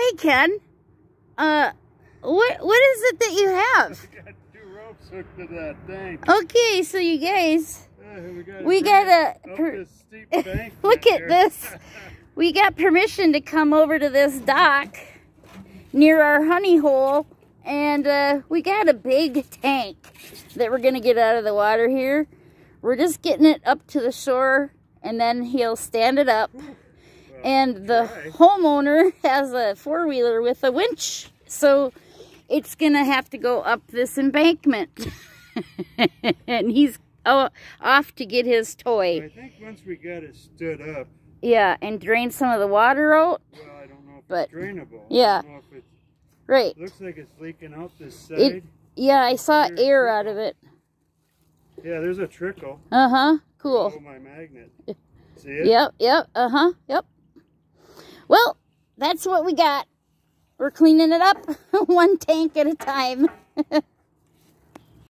Hey, Ken. What is it that you have? I got 2 ropes hooked to that thing. Okay, so you guys, we got a steep bank look at this. We got permission to come over to this dock near our honey hole, and we got a big tank that we're gonna get out of the water here. We're just getting it up to the shore, and then he'll stand it up. And the homeowner has a 4-wheeler with a winch, so it's gonna have to go up this embankment. And he's off to get his toy. I think once we got it stood up. Yeah, and drain some of the water out. Well, I don't know if but it's drainable. Yeah. I don't know if it's, right. Looks like it's leaking out this side. Yeah, I saw air out of it. Yeah, there's a trickle. Uh-huh, cool. Oh, my magnet. See it? Yep, uh-huh, yep. Well, that's what we got. We're cleaning it up one tank at a time.